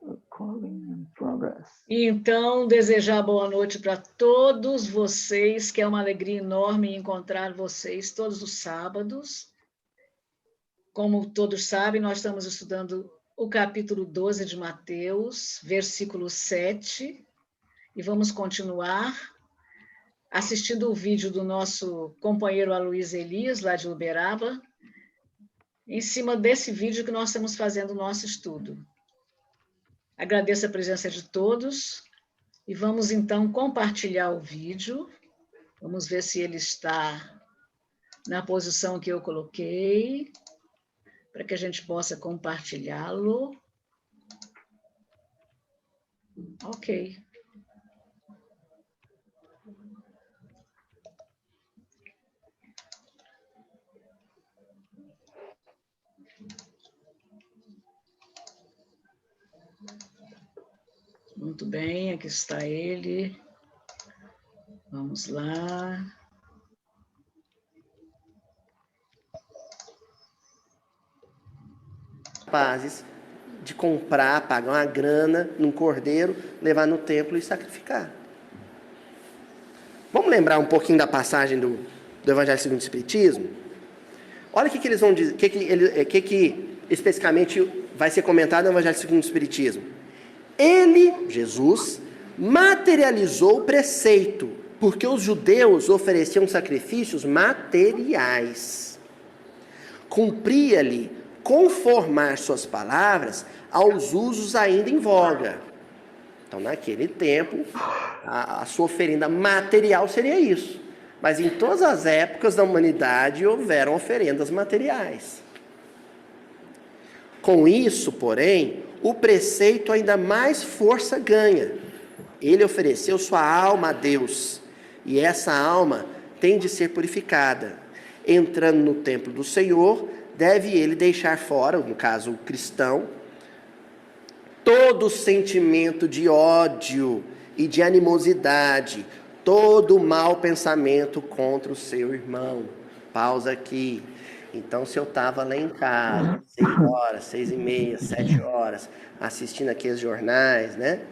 Recording in progress. Então, desejar boa noite para todos vocês, que é uma alegria enorme encontrar vocês todos os sábados. Como todos sabem, nós estamos estudando o capítulo 12 de Mateus, versículo 7, e vamos continuar assistindo o vídeo do nosso companheiro Aloysio Elias, lá de Uberaba, em cima desse vídeo que nós estamos fazendo o nosso estudo. Agradeço a presença de todos e vamos então compartilhar o vídeo. Vamos ver se ele está na posição que eu coloquei, para que a gente possa compartilhá-lo. Ok. Muito bem, aqui está ele. Vamos lá. Capazes de comprar, pagar uma grana num cordeiro, levar no templo e sacrificar. Vamos lembrar um pouquinho da passagem do Evangelho segundo o Espiritismo? Olha o que eles vão dizer, o que especificamente vai ser comentado no Evangelho segundo o Espiritismo. Ele, Jesus, materializou o preceito, porque os judeus ofereciam sacrifícios materiais. Cumpria-lhe conformar suas palavras aos usos ainda em voga. Então, naquele tempo, a sua oferenda material seria isso. Mas em todas as épocas da humanidade houveram oferendas materiais. Com isso, porém, o preceito ainda mais força ganha. Ele ofereceu sua alma a Deus, e essa alma tem de ser purificada. Entrando no templo do Senhor, deve ele deixar fora, no caso o cristão, todo sentimento de ódio e de animosidade, todo mau pensamento contra o seu irmão. Pausa aqui. Então, se eu estava lá em casa, 6 horas, 6h30, 7 horas, assistindo aqueles jornais, né,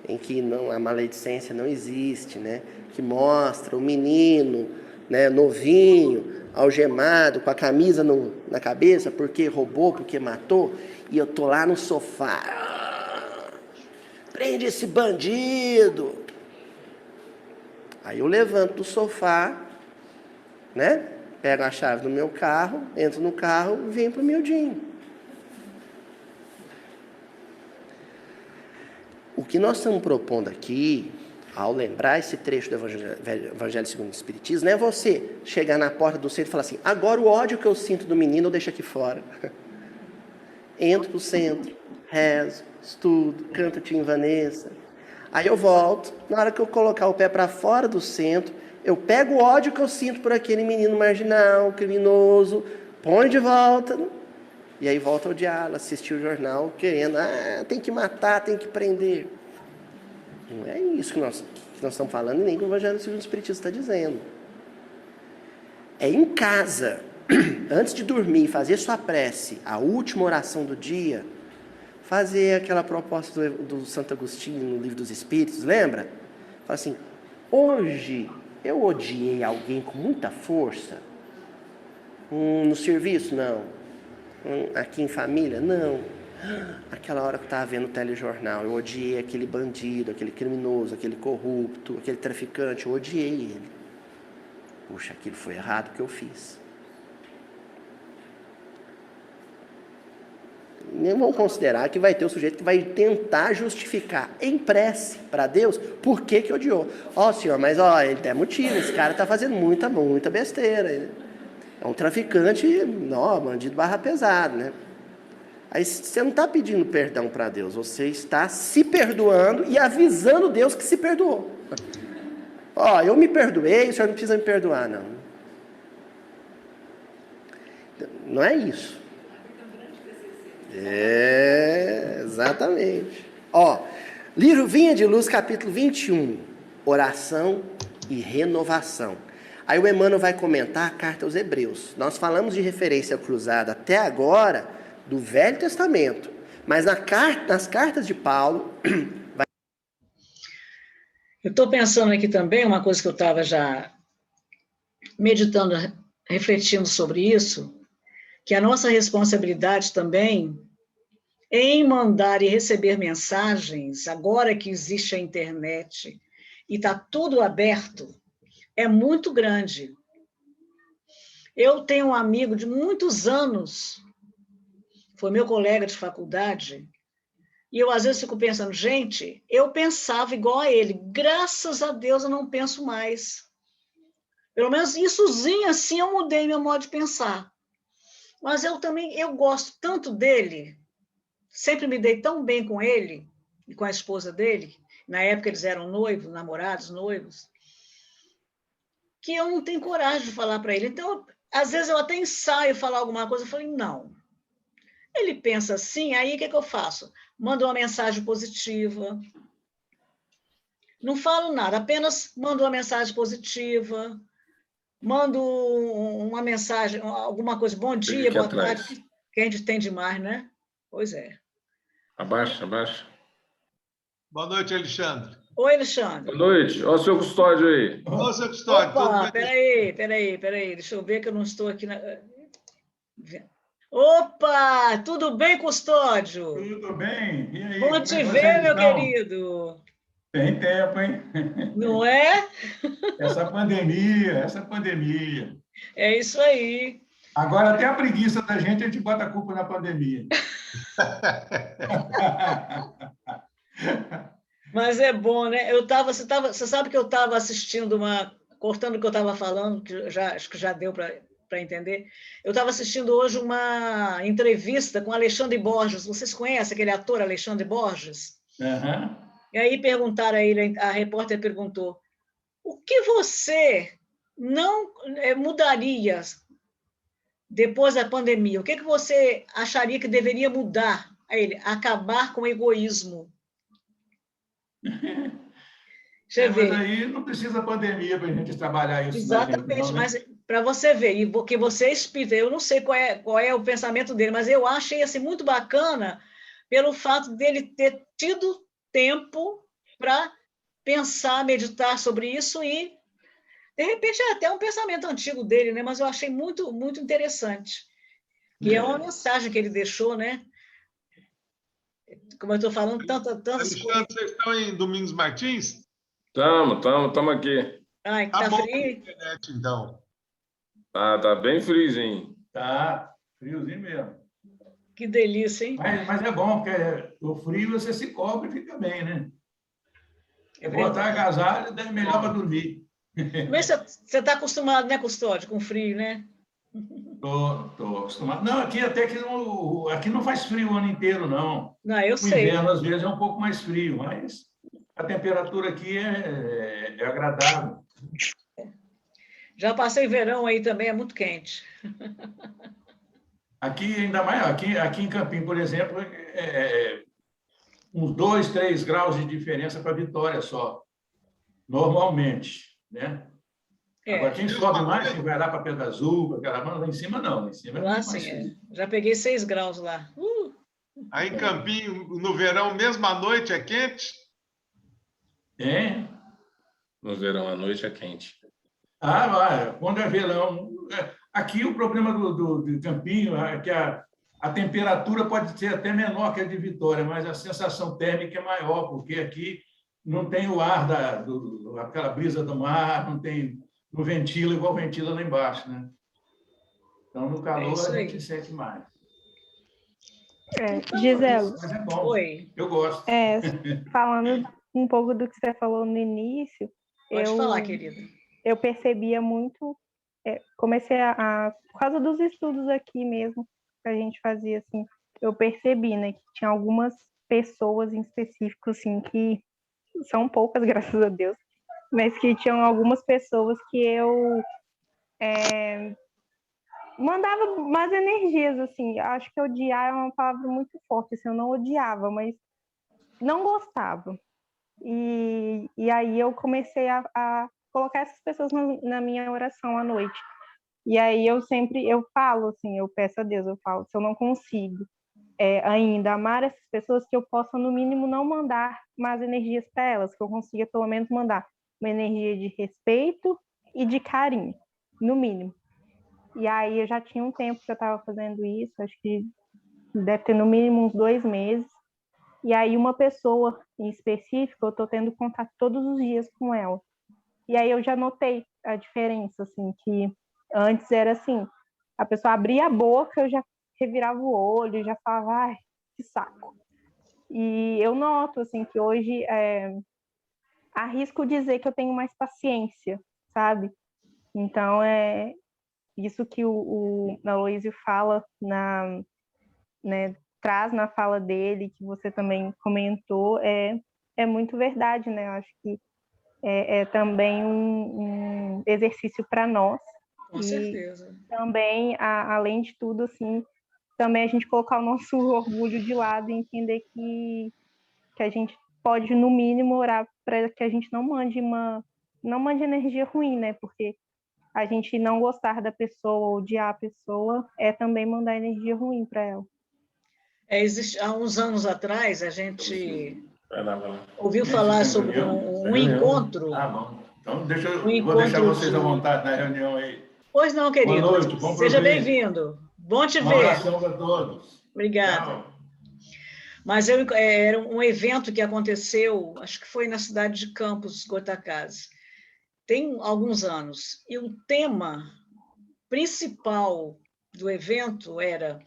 em que a maledicência não existe, né, que mostra o menino, né, novinho, algemado, com a camisa na cabeça, porque roubou, porque matou, e eu tô lá no sofá, prende esse bandido. Aí eu levanto do sofá, né, pego a chave do meu carro, entro no carro e venho para o miudinho. O que nós estamos propondo aqui, ao lembrar esse trecho do Evangelho segundo o Espiritismo, não é você chegar na porta do centro e falar assim, agora o ódio que eu sinto do menino eu deixo aqui fora. Entro para o centro, rezo, estudo, canto Tim Vanessa. Aí eu volto, na hora que eu colocar o pé para fora do centro, eu pego o ódio que eu sinto por aquele menino marginal, criminoso, põe de volta, né? E aí volta a odiá-lo, assistir o jornal, querendo, tem que matar, tem que prender. Não é isso que nós estamos falando, e nem que o Evangelho segundo o Espiritismo está dizendo. É em casa, antes de dormir, fazer sua prece, a última oração do dia, fazer aquela proposta do Santo Agostinho no Livro dos Espíritos, lembra? Fala assim, hoje eu odiei alguém com muita força? No serviço? Não. Aqui em família? Não. Aquela hora que eu estava vendo o telejornal, eu odiei aquele bandido, aquele criminoso, aquele corrupto, aquele traficante, eu odiei ele. Puxa, aquilo foi errado que eu fiz. Nem vão considerar que vai ter o sujeito que vai tentar justificar em prece para Deus por que odiou. Senhor, mas ele tem motivo, esse cara está fazendo muita besteira. É um traficante, bandido barra pesado, né? Aí você não está pedindo perdão para Deus, você está se perdoando e avisando Deus que se perdoou. Eu me perdoei, o senhor não precisa me perdoar, não. Não é isso. Exatamente. Livro Vinha de Luz, capítulo 21, oração e renovação. Aí o Emmanuel vai comentar a carta aos Hebreus. Nós falamos de referência cruzada até agora do Velho Testamento, Mas nas cartas de Paulo, Eu estou pensando aqui também, uma coisa que eu estava já meditando, refletindo sobre isso, que a nossa responsabilidade também em mandar e receber mensagens, agora que existe a internet e está tudo aberto, é muito grande. Eu tenho um amigo de muitos anos, foi meu colega de faculdade, e eu às vezes fico pensando, gente, eu pensava igual a ele, graças a Deus eu não penso mais. Pelo menos issozinho assim eu mudei meu modo de pensar. Mas eu gosto tanto dele, sempre me dei tão bem com ele e com a esposa dele, na época eles eram noivos, namorados, noivos, que eu não tenho coragem de falar para ele. Então, às vezes eu até ensaio falar alguma coisa, eu falei, não. Ele pensa assim, aí o que eu faço? Mando uma mensagem positiva. Não falo nada, apenas mando uma mensagem positiva, mando uma mensagem, alguma coisa, bom dia, Aqui boa atrás. tarde, que a gente tem demais, né? Pois é. Abaixa, abaixa. Boa noite, Alexandre. Oi, Alexandre. Boa noite. Olha o seu custódio aí. Ô, seu Custódio, tudo Opa, bem? peraí, deixa eu ver que eu não estou aqui na... Opa, tudo bem, Custódio? Tudo bem? E aí, Bom como é te que ver, vocês meu estão? querido. Tem tempo, hein? Não é? Essa pandemia. É isso aí. Agora, até a preguiça da gente, a gente bota a culpa na pandemia. Mas é bom, né? Você sabe que eu estava assistindo cortando o que eu estava falando, acho que já deu para entender. Eu estava assistindo hoje uma entrevista com Alexandre Borges. Vocês conhecem aquele ator Alexandre Borges? Uhum. E aí perguntaram a ele, a repórter perguntou: o que você não mudaria depois da pandemia? O que você acharia que deveria mudar? A ele, acabar com o egoísmo. Deixa eu Mas ver. aí não precisa pandemia para a gente trabalhar isso na gente, Exatamente, não, né? mas para você ver, e porque você é espírita, eu não sei qual é o pensamento dele, mas eu achei assim, muito bacana pelo fato dele ter tido tempo para pensar, meditar sobre isso e, de repente, é até um pensamento antigo dele, né? Mas eu achei muito, muito interessante. Que é uma mensagem que ele deixou, né? Como eu estou falando, tantas coisas. Alexandre, vocês estão em Domingos Martins? Tamo aqui. Ai, Tá tá bom a frio? internet, então. Tá bem friozinho. Tá, friozinho mesmo. Que delícia, hein? Mas é bom, porque o frio você se cobre e fica bem, né? É Botar verdade. agasalho é melhor para dormir. Mas você está acostumado, né, Custódio, com frio, né? Tô acostumado. Não, aqui até que aqui não faz frio o ano inteiro, não. Não, eu O sei. inverno, às vezes, é um pouco mais frio, mas a temperatura aqui é agradável. Já passei verão aí também, é muito quente. Aqui, ainda mais, aqui em Campinho, por exemplo, uns 2, 3 graus de diferença para Vitória só, normalmente, né? Agora, quem sobe mais, quem vai lá para Pedra Azul, para aquela lá em cima, não. Lá em cima é Lá muito sim, mais frio. já peguei 6 graus lá. Aí em Campinho, no verão, mesmo à noite, é quente? É? No verão, à noite é quente. Ah, vai. Quando é verão. Aqui o problema do Campinho é que a temperatura pode ser até menor que a de Vitória, mas a sensação térmica é maior, porque aqui não tem o ar aquela brisa do mar, não ventila igual ventila lá embaixo, né? Então, no calor, isso a aí. gente sente mais. Então, Giselo, Mas é bom. oi, Eu gosto. falando um pouco do que você falou no início, pode falar, querida. eu percebia muito, comecei por causa dos estudos aqui mesmo, que a gente fazia, assim, eu percebi, né, que tinha algumas pessoas em específico, assim, que são poucas, graças a Deus, mas que tinham algumas pessoas que eu mandava mais energias, assim, acho que odiar é uma palavra muito forte, assim, eu não odiava, mas não gostava. E aí eu comecei a colocar essas pessoas na minha oração à noite. E aí eu falo assim, eu peço a Deus, eu falo, se eu não consigo ainda amar essas pessoas, que eu possa, no mínimo, não mandar más energias para elas, que eu consiga, pelo menos, mandar uma energia de respeito e de carinho, no mínimo. E aí eu já tinha um tempo que eu estava fazendo isso, acho que deve ter no mínimo uns 2 meses. E aí uma pessoa em específico, eu estou tendo contato todos os dias com ela. E aí eu já notei a diferença, assim, que antes era assim, a pessoa abria a boca, eu já revirava o olho, já falava, ai, que saco. E eu noto, assim, que hoje arrisco dizer que eu tenho mais paciência, sabe? Então, isso que o Aloysio fala, né, traz na fala dele, que você também comentou, é muito verdade, né? Eu acho que é também um exercício para nós. Com certeza. Também, além de tudo, assim, também a gente colocar o nosso orgulho de lado e entender que a gente pode, no mínimo, orar para que a gente não mande energia ruim, né? Porque a gente não gostar da pessoa, odiar a pessoa, é também mandar energia ruim para ela. Há uns anos atrás, a gente Vai lá. ouviu falar sobre um encontro. Ah, bom. Então, Um vou deixar encontro vocês à vontade na reunião aí. Pois não, querido. Boa noite, bom Seja proveito. bem-vindo. Bom te Um ver. abração para todos. Obrigada. Tchau. Mas era um evento que aconteceu, acho que foi na cidade de Campos, Goytacazes, tem alguns anos. E o tema principal do evento era: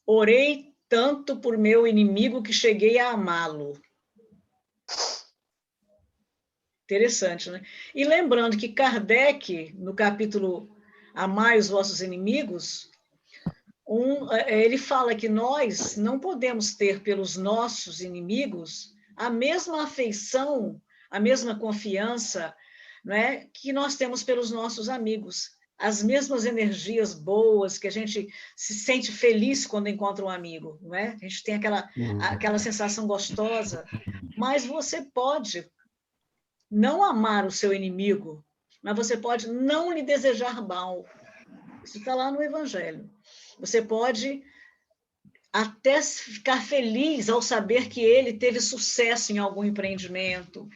orei tanto por meu inimigo que cheguei a amá-lo. Interessante, né? E lembrando que Kardec, no capítulo Amai os vossos inimigos, ele fala que nós não podemos ter pelos nossos inimigos a mesma afeição, a mesma confiança, não é, que nós temos pelos nossos amigos. As mesmas energias boas, que a gente se sente feliz quando encontra um amigo, não é? A gente tem aquela sensação gostosa, mas você pode não amar o seu inimigo, mas você pode não lhe desejar mal. Isso está lá no Evangelho. Você pode até ficar feliz ao saber que ele teve sucesso em algum empreendimento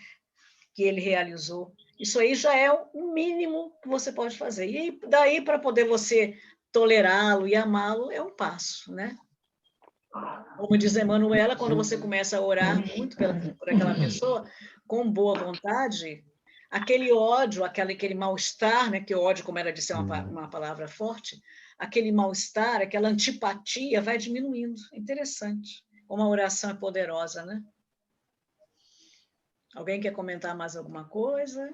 que ele realizou. Isso aí já é o mínimo que você pode fazer. E daí, para poder você tolerá-lo e amá-lo, é um passo, né? Como diz Emanuela, quando você começa a orar muito por aquela pessoa, com boa vontade, aquele ódio, aquele mal-estar, né? Que o ódio, como ela disse, é uma palavra forte, aquele mal-estar, aquela antipatia vai diminuindo. É interessante. Uma oração é poderosa, né? Alguém quer comentar mais alguma coisa?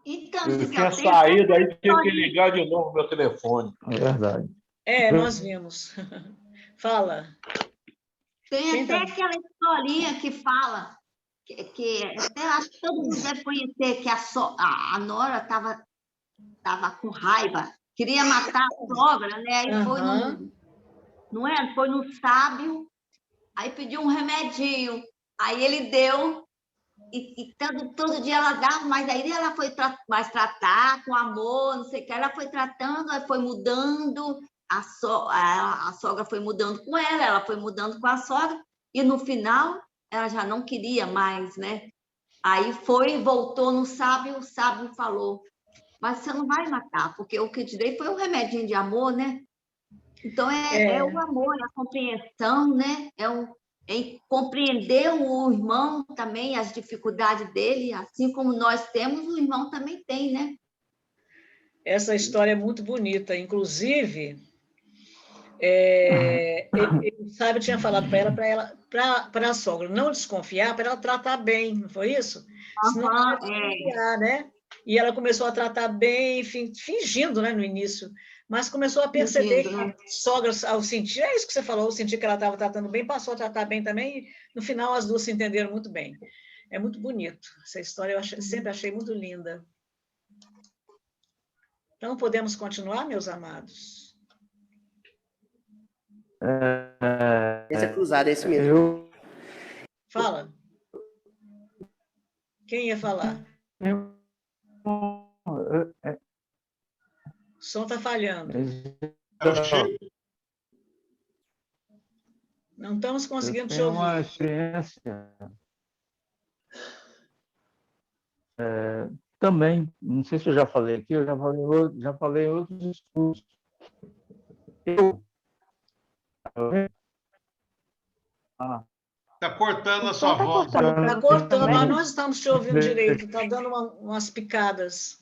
Então, Eu tinha saído, aí tinha que ligar de novo meu telefone. É verdade. Nós vimos. Fala. Tem até aquela historinha que fala, que até acho que todo mundo deve conhecer, que a Nora estava com raiva, queria matar a sogra, né? Aí foi no sábio, aí pediu um remedinho, aí ele deu, e todo dia ela dava, mas aí ela foi mais tratar com amor, não sei o que, ela foi tratando, aí foi mudando, a sogra foi mudando com ela foi mudando com a sogra, e no final ela já não queria mais, né? Aí voltou no sábio, o sábio falou, mas você não vai matar, porque o que eu te dei foi um remedinho de amor, né? Então é o amor, é a compreensão, né? É compreender o irmão também, as dificuldades dele, assim como nós temos, o irmão também tem, né? Essa história é muito bonita. Inclusive, ele sabe, tinha falado para a sogra não desconfiar, para ela tratar bem, não foi isso? Senão ela vai desconfiar, né? E ela começou a tratar bem, enfim, fingindo, né, no início, mas começou a perceber que a sogra, ao sentir, é isso que você falou, ao sentir que ela estava tratando bem, passou a tratar bem também, e no final as duas se entenderam muito bem. É muito bonito. Essa história eu sempre achei muito linda. Então, podemos continuar, meus amados? Esse é cruzado, é esse mesmo. Fala. Quem ia falar? O som está falhando. É o Chico. Não estamos Eu conseguindo te tenho uma ouvir. experiência também, não sei se eu já falei aqui, eu já falei em outros estudos. Eu, ah, Está cortando a O sua som tá voz. cortando Está para você cortando, mas também? nós estamos te ouvindo direito. Está dando umas picadas.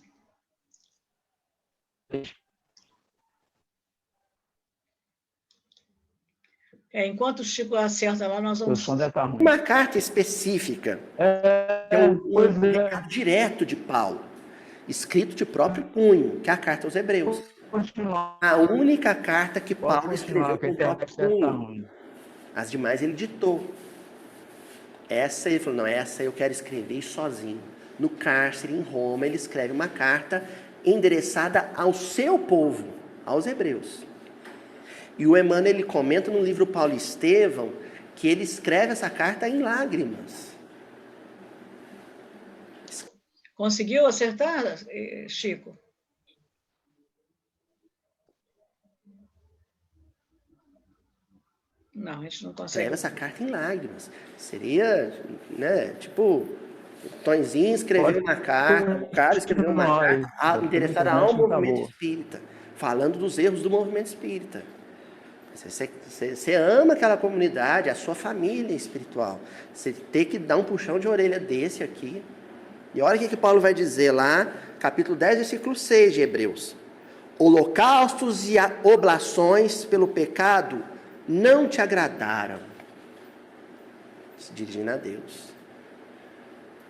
Enquanto o Chico acerta lá, nós o vamos... som deve estar ruim. Uma carta específica, que é Pois um recado direto de Paulo, escrito de próprio punho, que é a carta aos Hebreus. continuar. A única carta que Pode Paulo escreveu continuar, que a com o próprio internet deve estar punho. ruim. As demais ele ditou. Essa ele falou, não, essa eu quero escrever sozinho. No cárcere, em Roma, ele escreve uma carta endereçada ao seu povo, aos hebreus. E o Emmanuel, ele comenta no livro Paulo e Estevão, que ele escreve essa carta em lágrimas. Conseguiu acertar, Chico? Não, a gente não consegue. Escreve essa carta em lágrimas. Seria, né, tipo, o Tonzinho escreveu uma carta, o cara escreveu uma carta endereçada ao movimento espírita, falando dos erros do movimento espírita. Você ama aquela comunidade, a sua família espiritual. Você tem que dar um puxão de orelha desse aqui. E olha o que Paulo vai dizer lá, capítulo 10, versículo 6 de Hebreus. Holocaustos e oblações pelo pecado não te agradaram. Se dirigindo a Deus.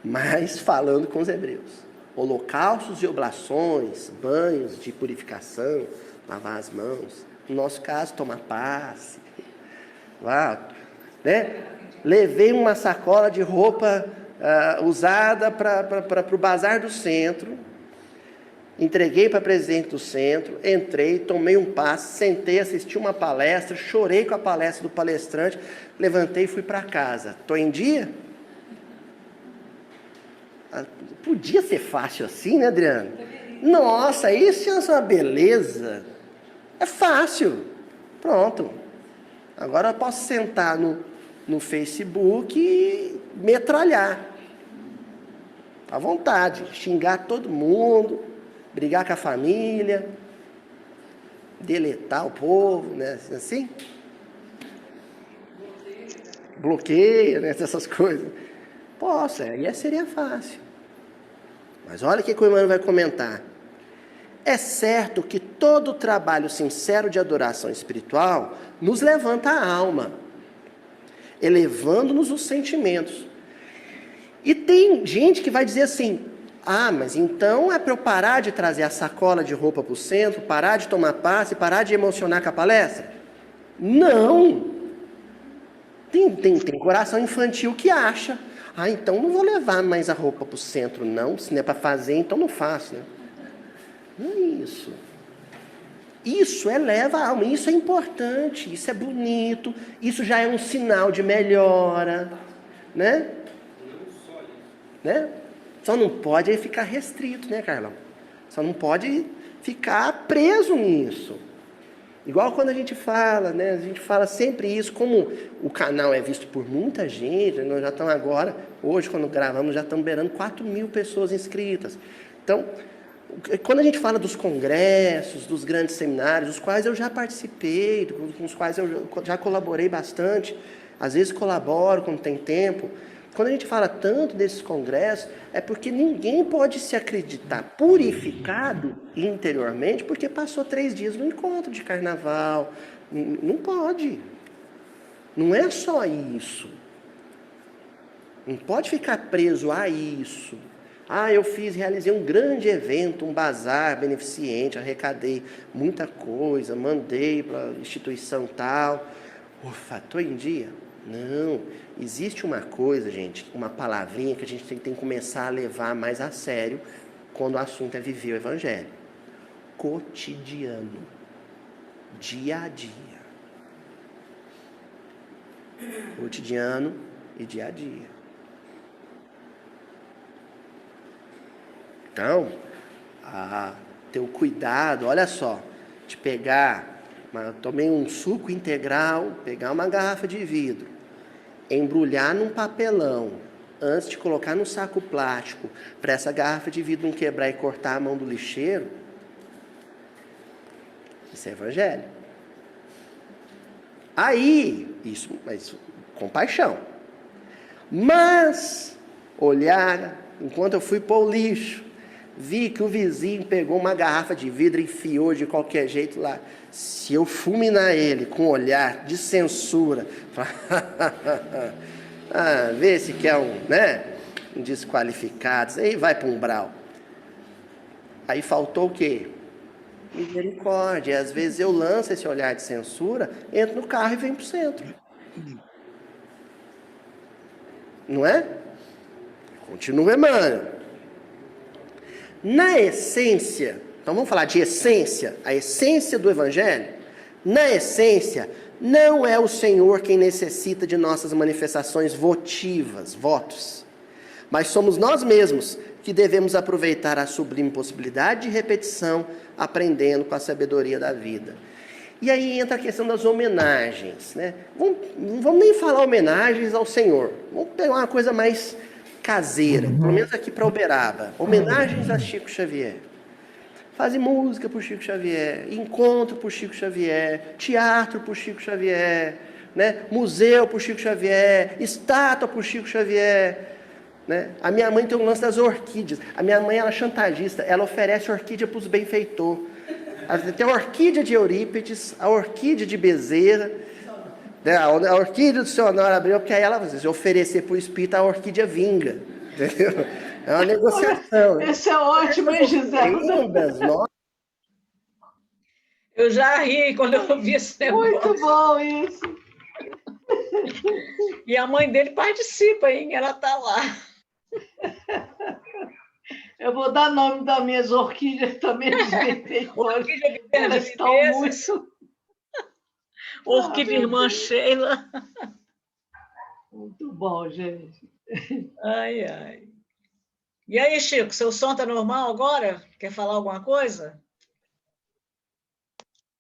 Mas falando com os hebreus. Holocaustos e oblações, banhos de purificação, lavar as mãos. No nosso caso, tomar passe. Né? Levei uma sacola de roupa usada para o bazar do centro. Entreguei para presidente do centro, entrei, tomei um passe, sentei, assisti uma palestra, chorei com a palestra do palestrante, levantei e fui para casa. Estou em dia? Podia ser fácil assim, né, Adriano? Nossa, isso é uma beleza. É fácil. Pronto. Agora eu posso sentar no Facebook e metralhar. À vontade. Xingar todo mundo. Brigar com a família, deletar o povo, né? Assim? Bloqueia, né? Essas coisas. Posso, aí seria fácil. Mas olha o que o Emmanuel vai comentar. É certo que todo trabalho sincero de adoração espiritual nos levanta a alma, elevando-nos os sentimentos. E tem gente que vai dizer assim, mas então é para eu parar de trazer a sacola de roupa para o centro, parar de tomar passe, parar de emocionar com a palestra? Não! Tem coração infantil que acha, então não vou levar mais a roupa para o centro, não. Se não é para fazer, então não faço, né? Não é isso. Isso eleva a alma, isso é importante, isso é bonito, isso já é um sinal de melhora, né? Né? Só não pode ficar restrito, né, Carlão? Só não pode ficar preso nisso. Igual quando a gente fala, né? A gente fala sempre isso, como o canal é visto por muita gente, nós já estamos agora, hoje quando gravamos, já estamos beirando 4.000 pessoas inscritas. Então, quando a gente fala dos congressos, dos grandes seminários, dos quais eu já participei, com os quais eu já colaborei bastante, às vezes colaboro quando tem tempo. Quando a gente fala tanto desses congressos, é porque ninguém pode se acreditar purificado interiormente porque passou 3 dias no encontro de carnaval. Não pode. Não é só isso. Não pode ficar preso a isso. Eu realizei um grande evento, um bazar beneficente, arrecadei muita coisa, mandei para a instituição tal. Ufa, estou em dia? Não, existe uma coisa, gente, uma palavrinha que a gente tem que começar a levar mais a sério quando o assunto é viver o Evangelho. Cotidiano. Dia a dia. Cotidiano e dia a dia. Então, ter o cuidado, olha só, de pegar Mas eu tomei um suco integral, pegar uma garrafa de vidro, embrulhar num papelão, antes de colocar no saco plástico, para essa garrafa de vidro não quebrar e cortar a mão do lixeiro, isso é evangelho. Aí, isso, mas com paixão. Mas, olhar, enquanto eu fui pôr o lixo, vi que o vizinho pegou uma garrafa de vidro e enfiou de qualquer jeito lá. Se eu fulminar ele com um olhar de censura, vê se quer um desqualificado, aí vai para um umbral. Aí faltou o quê? Misericórdia. Às vezes eu lanço esse olhar de censura, entro no carro e venho para o centro. Não é? Continua, Emmanuel. Na essência, então vamos falar de essência, a essência do Evangelho. Na essência, não é o Senhor quem necessita de nossas manifestações votivas, votos, mas somos nós mesmos que devemos aproveitar a sublime possibilidade de repetição, aprendendo com a sabedoria da vida. E aí entra a questão das homenagens, né? Não vamos nem falar homenagens ao Senhor, vamos pegar uma coisa mais caseira, pelo menos aqui para Uberaba. Homenagens a Chico Xavier. Fazem música para o Chico Xavier, encontro para o Chico Xavier, teatro para o Chico Xavier, né? Museu para o Chico Xavier, estátua para o Chico Xavier. Né? A minha mãe tem um lance das orquídeas. A minha mãe ela é chantagista, ela oferece orquídea para os benfeitores. Tem a orquídea de Eurípides, a orquídea de Bezerra, né? A orquídea do seu Honório Abreu, porque aí ela, se oferecer para o espírito, a orquídea vinga. Entendeu? É uma negociação. Esse é ótimo, hein, Gisele? Eu já ri quando eu ouvi esse negócio. Muito bom isso. E a mãe dele participa, hein? Ela está lá. Eu vou dar nome das minhas orquídeas também. Orquídea Elas estão muito... Orquídea Irmã Sheila. Muito bom, gente. Ai, ai. E aí, Chico, seu som está normal agora? Quer falar alguma coisa?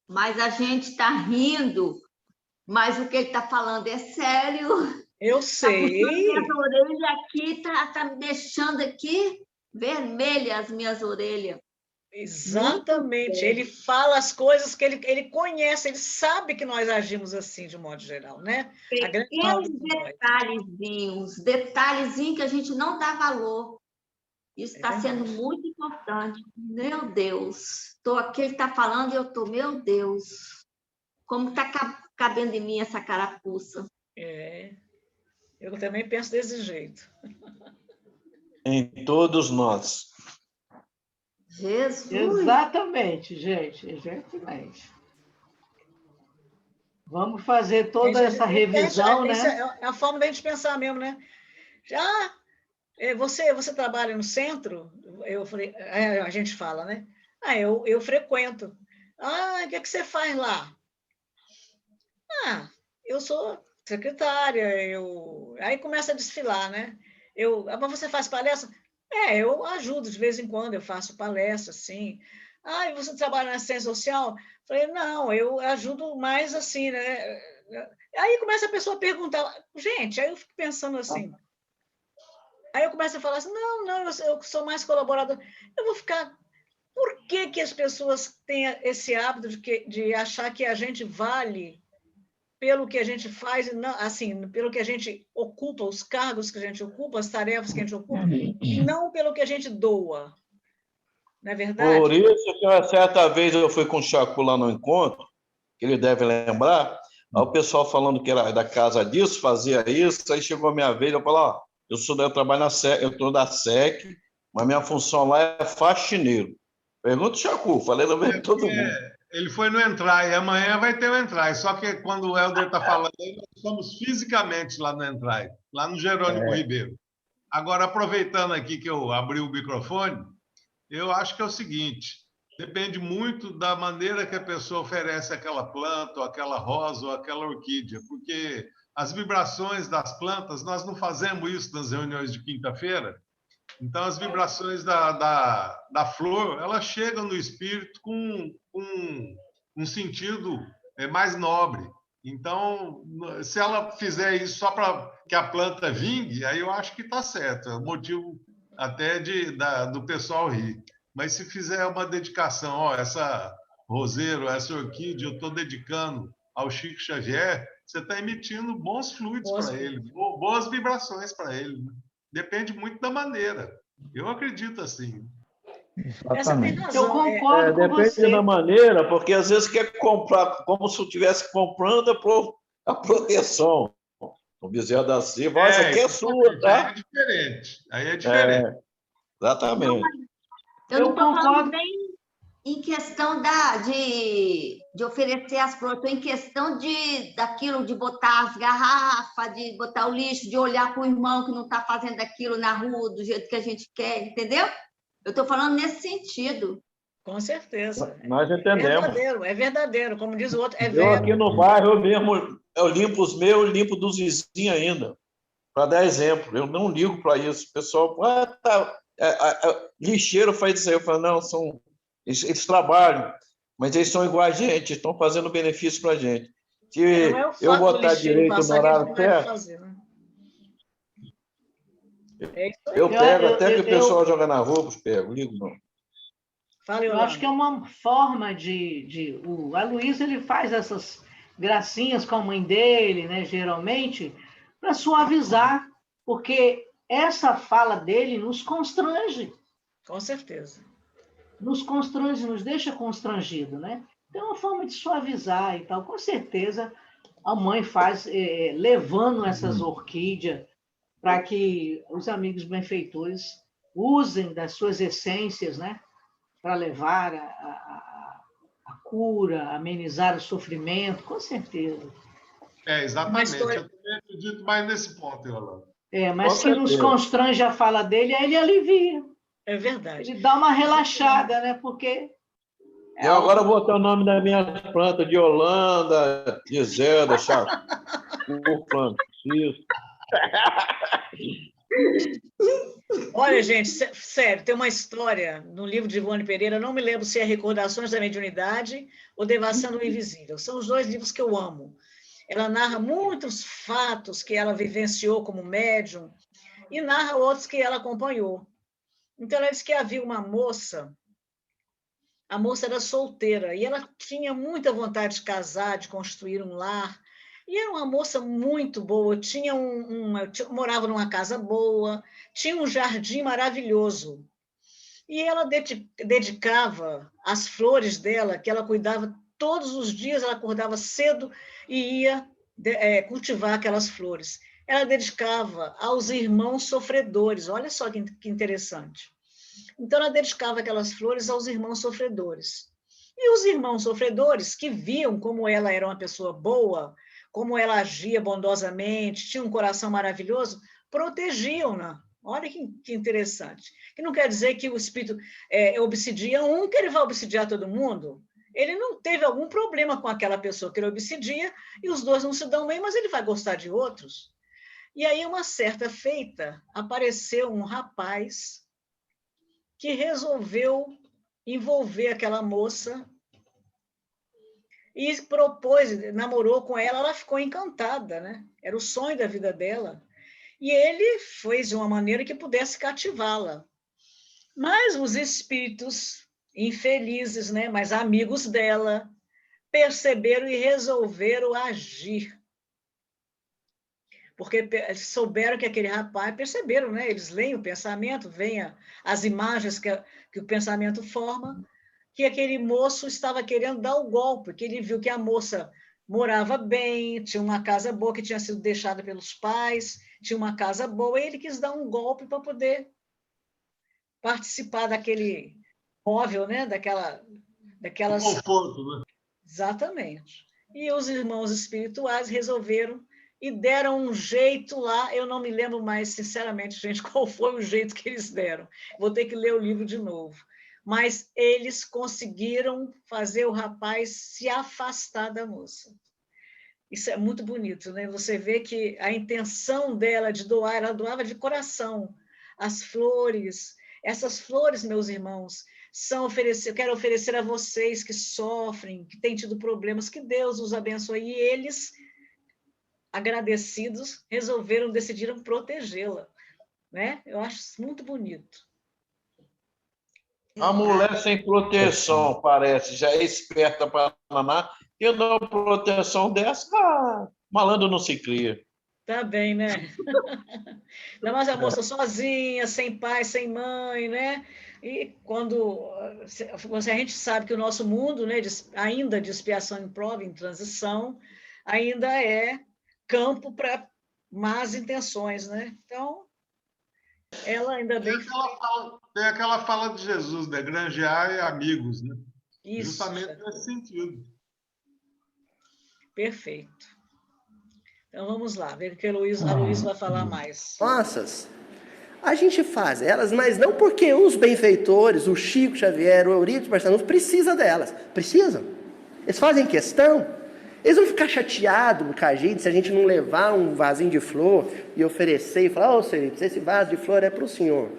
Mas a gente está rindo, mas o que ele está falando é sério. Eu sei. Minhas orelhas aqui, tá me deixando aqui vermelhas as minhas orelhas. Exatamente. Ele fala as coisas que ele conhece, ele sabe que nós agimos assim, de modo geral, né? Pequenos detalhezinhos que a gente não dá valor. Isso está sendo muito importante. Meu Deus. Estou aqui, ele está falando e eu estou, meu Deus. Como está cabendo em mim essa carapuça? Eu também penso desse jeito. Em todos nós. Jesus! Exatamente, gente. Exatamente. Vamos fazer toda essa revisão, né? É a forma da gente pensar mesmo, né? Já... Você trabalha no centro? Eu falei, a gente fala, né? Eu frequento. O que é que você faz lá? Eu sou secretária. Aí começa a desfilar, né? Mas você faz palestra? Eu ajudo de vez em quando, eu faço palestra, assim. E você trabalha na assistência social? Falei, não, eu ajudo mais assim, né? Aí começa a pessoa a perguntar, gente, aí eu fico pensando assim. Aí eu começo a falar assim, não, eu sou mais colaborador. Eu vou ficar... Por que as pessoas têm esse hábito de achar que a gente vale pelo que a gente faz, e não, assim, pelo que a gente ocupa, os cargos que a gente ocupa, as tarefas que a gente ocupa, e não pelo que a gente doa? Não é verdade? Por isso que uma certa vez eu fui com o Chacu lá no encontro, que ele deve lembrar, aí o pessoal falando que era da casa disso, fazia isso, aí chegou a minha vez, eu falei, eu trabalho na SEC, eu estou da SEC, mas minha função lá é faxineiro. Pergunta o Chacu, falei também todo mundo. Ele foi no Entrai, e amanhã vai ter o Entrai, só que quando o Helder está falando, nós estamos fisicamente lá no Entrai, lá no Jerônimo Ribeiro. Agora, aproveitando aqui que eu abri o microfone, eu acho que é o seguinte, depende muito da maneira que a pessoa oferece aquela planta, ou aquela rosa, ou aquela orquídea, porque as vibrações das plantas, nós não fazemos isso nas reuniões de quinta-feira, então as vibrações da flor, elas chegam no espírito com um sentido é mais nobre. Então, se ela fizer isso só para que a planta vingue, aí eu acho que está certo. É um motivo até do pessoal rir. Mas se fizer uma dedicação, ó, essa roseiro, essa orquídea, eu estou dedicando ao Chico Xavier, você está emitindo bons fluidos para ele, boas vibrações para ele. Né? Depende muito da maneira. Eu acredito assim. Exatamente. Eu concordo com depende você. da maneira, porque às vezes quer comprar como se eu estivesse comprando a proteção. O Bezerra da Silva, essa aqui é sua, tá? Aí é diferente. Aí é diferente. Exatamente. Eu não estou falando nem em questão de oferecer as flores, estou em questão daquilo, de botar as garrafas, de botar o lixo, de olhar para o irmão que não está fazendo aquilo na rua do jeito que a gente quer, entendeu? Eu estou falando nesse sentido. Com certeza. Nós entendemos. É verdadeiro, como diz o outro, é Eu verdadeiro. aqui no bairro, eu limpo os meus, eu limpo dos vizinhos ainda, para dar exemplo. Eu não ligo para isso. O pessoal, lixeiro faz isso aí. Eu falo, não, eles trabalham, mas eles são iguais a gente, estão fazendo benefício para a gente. Se eu botar direito no horário certo, eu pego até que o pessoal joga na roupa, ligo não. Eu acho que é uma forma o Aloysio, ele faz essas gracinhas com a mãe dele, né, geralmente, para suavizar, porque essa fala dele nos constrange. Com certeza. Nos constrange, nos deixa constrangido, né? Então, é uma forma de suavizar e tal. Com certeza, a mãe faz, levando essas orquídeas para que os amigos benfeitores usem das suas essências, né? Para levar a cura, amenizar o sofrimento, com certeza. Exatamente. Eu também acredito mais nesse ponto, Yolanda. Mas se nos constrange a fala dele, aí ele alivia. É verdade. Ele dá uma relaxada, né? Porque... Eu agora vou botar o nome da minha planta de Yolanda, de Zelda, Francisco. Olha, gente, sério, tem uma história no livro de Ivone Pereira, não me lembro se é Recordações da Mediunidade ou Devassando o Invisível. São os dois livros que eu amo. Ela narra muitos fatos que ela vivenciou como médium e narra outros que ela acompanhou. Então, ela disse que havia uma moça, a moça era solteira, e ela tinha muita vontade de casar, de construir um lar, e era uma moça muito boa, morava numa casa boa, tinha um jardim maravilhoso. E ela dedicava as flores dela, que ela cuidava todos os dias, ela acordava cedo e ia cultivar aquelas flores. Ela dedicava aos irmãos sofredores, olha só que interessante. Então, ela dedicava aquelas flores aos irmãos sofredores. E os irmãos sofredores, que viam como ela era uma pessoa boa, como ela agia bondosamente, tinha um coração maravilhoso, protegiam-na. Olha que interessante. Que não quer dizer que o espírito obsidia que ele vai obsidiar todo mundo. Ele não teve algum problema com aquela pessoa que ele obsidia, e os dois não se dão bem, mas ele vai gostar de outros. E aí, uma certa feita, apareceu um rapaz que resolveu envolver aquela moça e namorou com ela, ela ficou encantada, né? Era o sonho da vida dela. E ele fez de uma maneira que pudesse cativá-la. Mas os espíritos infelizes, né? Mas amigos dela, perceberam e resolveram agir. Porque souberam que aquele rapaz, perceberam, né? Eles leem o pensamento, veem as imagens que o pensamento forma, que aquele moço estava querendo dar o golpe, que ele viu que a moça morava bem, tinha uma casa boa que tinha sido deixada pelos pais, tinha uma casa boa, e ele quis dar um golpe para poder participar daquele móvel, né? Daquelas... Conforto, né? Exatamente. E os irmãos espirituais resolveram e deram um jeito lá, eu não me lembro mais, sinceramente, gente, qual foi o jeito que eles deram. Vou ter que ler o livro de novo. Mas eles conseguiram fazer o rapaz se afastar da moça. Isso é muito bonito, né? Você vê que a intenção dela de doar, ela doava de coração as flores. Essas flores, meus irmãos, eu quero oferecer a vocês que sofrem, que têm tido problemas, que Deus os abençoe. E eles, agradecidos, decidiram protegê-la, né? Eu acho isso muito bonito. A mulher sem proteção, parece, já é esperta para naná, e dá uma proteção dessa, malandro não se cria. Tá bem, né? Ainda mais a moça sozinha, sem pai, sem mãe, né? E a gente sabe que o nosso mundo, né, ainda de expiação em prova, em transição, ainda é campo para más intenções, né? Então, ela ainda bem... Tem aquela fala de Jesus, né? Granjear e amigos, né? Isso. Justamente nesse sentido. Perfeito. Então, vamos lá, ver o que a Luísa vai falar mais. Nossas, a gente faz elas, mas não porque os benfeitores, o Chico Xavier, o Eurípides Barçanufo, precisa delas. Precisam. Eles fazem questão. Eles vão ficar chateados com a gente se a gente não levar um vasinho de flor e oferecer e falar, ô, Eurípides, esse vaso de flor é para o senhor.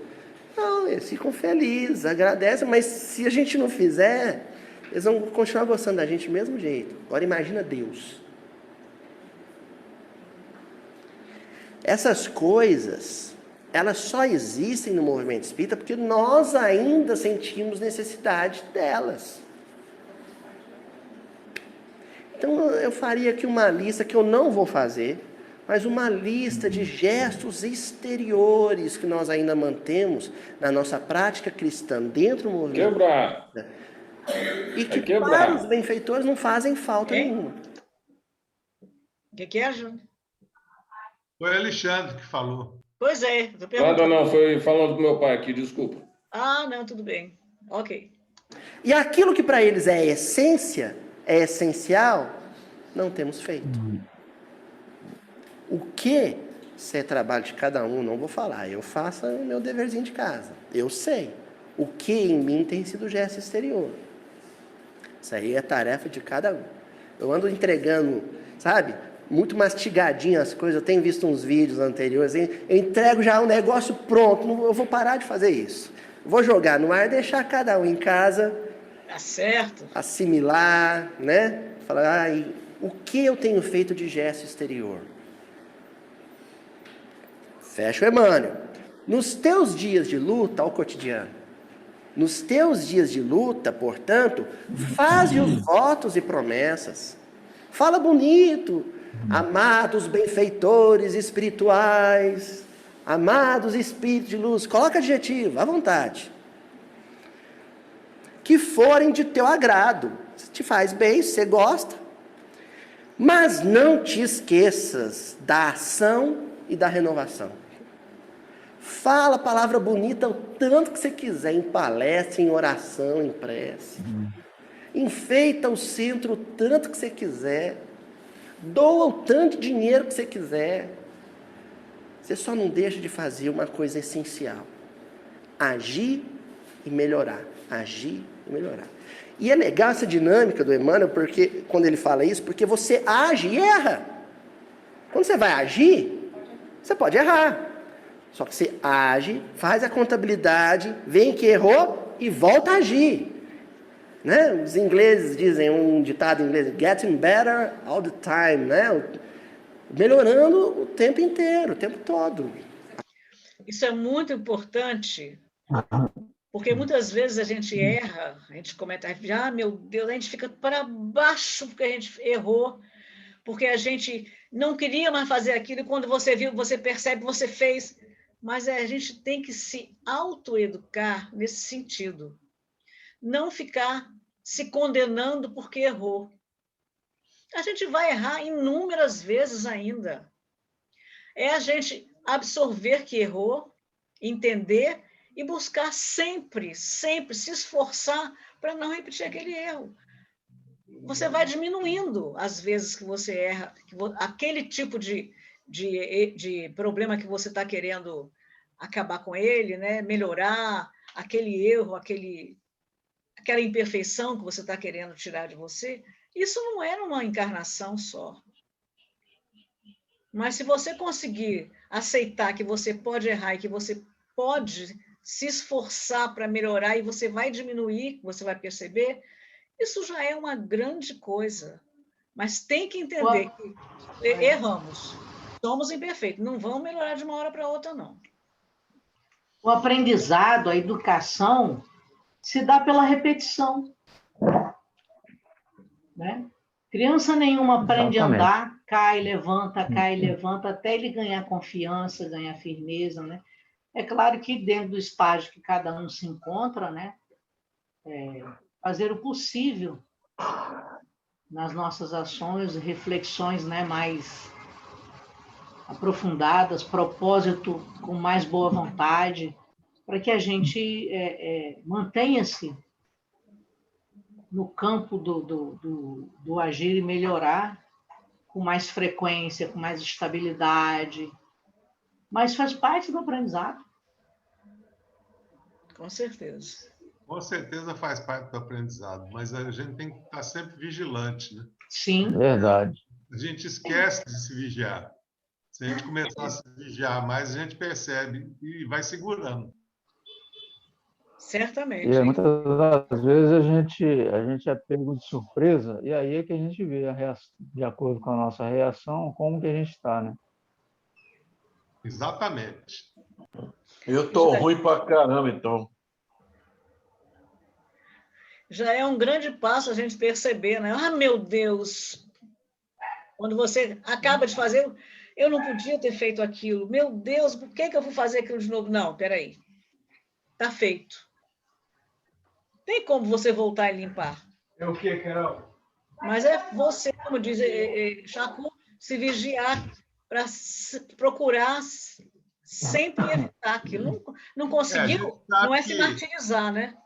Não, eles ficam felizes, agradecem, mas se a gente não fizer, eles vão continuar gostando da gente do mesmo jeito. Agora imagina Deus. Essas coisas, elas só existem no movimento espírita porque nós ainda sentimos necessidade delas. Então, eu faria aqui uma lista que eu não vou fazer, mas uma lista de gestos exteriores que nós ainda mantemos na nossa prática cristã dentro do movimento. Quebrar. E que para os benfeitores não fazem falta nenhuma. O que é, Júnior? Foi Alexandre que falou. Pois é. Nada não, foi falando do meu pai aqui, desculpa. Ah, não, tudo bem. Ok. E aquilo que para eles é essência, é essencial, não temos feito. O que, se é trabalho de cada um, não vou falar. Eu faço o meu deverzinho de casa. Eu sei. O que em mim tem sido gesto exterior. Isso aí é tarefa de cada um. Eu ando entregando, sabe, muito mastigadinho as coisas. Eu tenho visto uns vídeos anteriores. Eu entrego já um negócio pronto. Eu vou parar de fazer isso. Vou jogar no ar, deixar cada um em casa. Tá certo. Assimilar, né? Falar, o que eu tenho feito de gesto exterior? Fecha o Emmanuel. Nos teus dias de luta, ao cotidiano. Nos teus dias de luta, portanto, faze os votos e promessas. Fala bonito. Amados benfeitores espirituais, amados espíritos de luz, coloca adjetivo, à vontade. Que forem de teu agrado. Se te faz bem, se você gosta. Mas não te esqueças da ação e da renovação. Fala a palavra bonita o tanto que você quiser, em palestra, em oração, em prece. Enfeita o centro o tanto que você quiser. Doa o tanto de dinheiro que você quiser. Você só não deixa de fazer uma coisa essencial. Agir e melhorar. Agir e melhorar. E é legal essa dinâmica do Emmanuel, porque, quando ele fala isso, porque você age e erra. Quando você vai agir, você pode errar. Só que você age, faz a contabilidade, vê que errou e volta a agir. Né? Os ingleses dizem, um ditado em inglês, getting better all the time, né? Melhorando o tempo inteiro, o tempo todo. Isso é muito importante, porque muitas vezes a gente erra, a gente comete, meu Deus, a gente fica para baixo porque a gente errou, porque a gente não queria mais fazer aquilo, e quando você viu, você percebe, você fez. Mas a gente tem que se autoeducar nesse sentido. Não ficar se condenando porque errou. A gente vai errar inúmeras vezes ainda. É a gente absorver que errou, entender e buscar sempre, sempre se esforçar para não repetir aquele erro. Você vai diminuindo as vezes que você erra, aquele tipo de problema que você está querendo acabar com ele, né? Melhorar aquele erro, aquela imperfeição que você está querendo tirar de você. Isso não era uma encarnação só. Mas se você conseguir aceitar que você pode errar e que você pode se esforçar para melhorar e você vai diminuir, você vai perceber, isso já é uma grande coisa. Mas tem que entender que erramos, somos imperfeitos, não vamos melhorar de uma hora para outra, não. O aprendizado, a educação, se dá pela repetição. Né? Criança nenhuma aprende a andar, cai, levanta, até ele ganhar confiança, ganhar firmeza, né? É claro que dentro do estágio que cada um se encontra, né? Fazer o possível nas nossas ações, reflexões, né, mais aprofundadas, propósito com mais boa vontade, para que a gente mantenha-se no campo do agir e melhorar com mais frequência, com mais estabilidade, mas faz parte do aprendizado. Com certeza. Com certeza faz parte do aprendizado, mas a gente tem que estar sempre vigilante, né? Sim. Verdade. A gente esquece de se vigiar. Se a gente começar a se vigiar mais, a gente percebe e vai segurando. Certamente. E muitas das vezes a gente é pego de surpresa, e aí é que a gente vê a reação, de acordo com a nossa reação, como que a gente está, né? Exatamente. Eu estou ruim pra caramba, então. Já é um grande passo a gente perceber, né? Ah, meu Deus! Quando você acaba de fazer, eu não podia ter feito aquilo. Meu Deus, por que eu vou fazer aquilo de novo? Não, peraí. Está feito. Tem como você voltar e limpar. É o quê, Carol? Mas é você, como diz Chaco, se vigiar para procurar sempre evitar aquilo. Não conseguiu, não é se martirizar, né?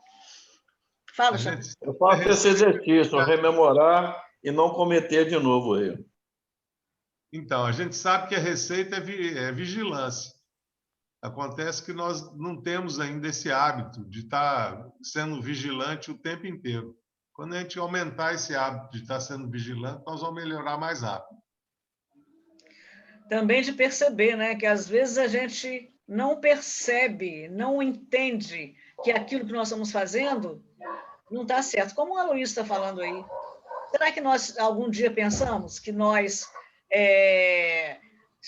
Fala, Chaco. Eu faço esse exercício, rememorar e não cometer de novo o erro. Então, a gente sabe que a receita é vigilância. Acontece que nós não temos ainda esse hábito de estar sendo vigilante o tempo inteiro. Quando a gente aumentar esse hábito de estar sendo vigilante, nós vamos melhorar mais rápido. Também de perceber, né, que às vezes a gente não percebe, não entende que aquilo que nós estamos fazendo não está certo. Como o Aloysio está falando aí, será que nós algum dia pensamos que nós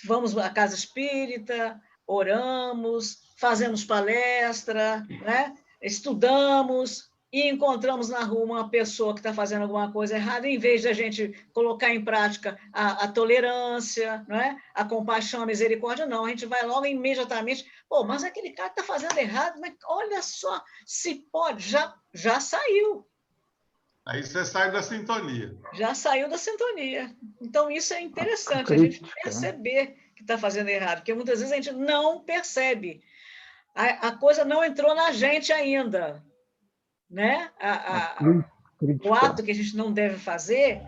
vamos à casa espírita, oramos, fazemos palestra, né? Estudamos e encontramos na rua uma pessoa que está fazendo alguma coisa errada, em vez de a gente colocar em prática a tolerância, né? A compaixão, a misericórdia, não, a gente vai logo imediatamente, pô, mas aquele cara está fazendo errado, mas olha só, se pode, já saiu. Aí você sai da sintonia. Já saiu da sintonia. Então, isso é interessante, a gente perceber que está fazendo errado, porque muitas vezes a gente não percebe. A coisa não entrou na gente ainda. Né? O ato que a gente não deve fazer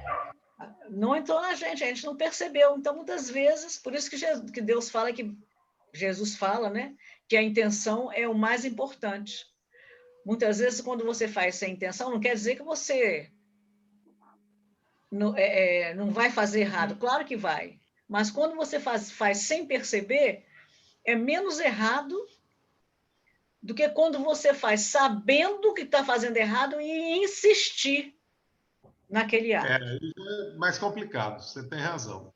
não entrou na gente, a gente não percebeu. Então, muitas vezes, por isso que Deus fala, que Jesus fala, né? Que a intenção é o mais importante. Muitas vezes, quando você faz sem intenção, não quer dizer que você não vai fazer errado. Claro que vai. Mas quando você faz sem perceber, é menos errado do que quando você faz sabendo que está fazendo errado e insistir naquele ato. Isso é mais complicado, você tem razão.